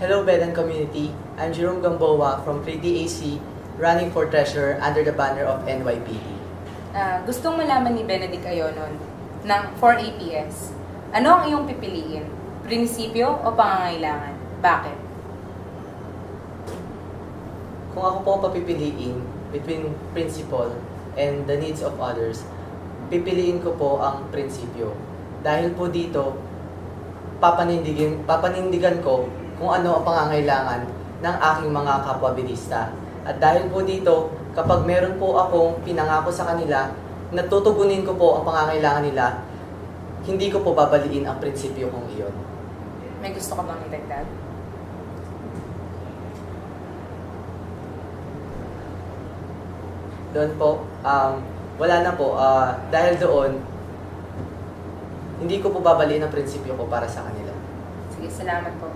Hello, Bedan community. I'm Jerome Gamboa from 3DAC, running for treasurer under the banner of NYPD. Gustong malaman ni Benedict Ayonon ng 4APS. Ano ang iyong pipiliin? Prinsipyo o pangangailangan? Bakit? Kung ako po papipiliin between principle and the needs of others, pipiliin ko po ang prinsipyo. Dahil po dito, papanindigan ko kung ano ang pangangailangan ng aking mga kapwa-bilista. At dahil po dito, kapag meron po akong pinangako sa kanila, natutugunin ko po ang pangangailangan nila, hindi ko po babaliin ang prinsipyo kong iyon. May gusto ka bang idagdag? Doon po, wala na po. Dahil doon, hindi ko po babaliin ang prinsipyo ko para sa kanila. Sige, salamat po.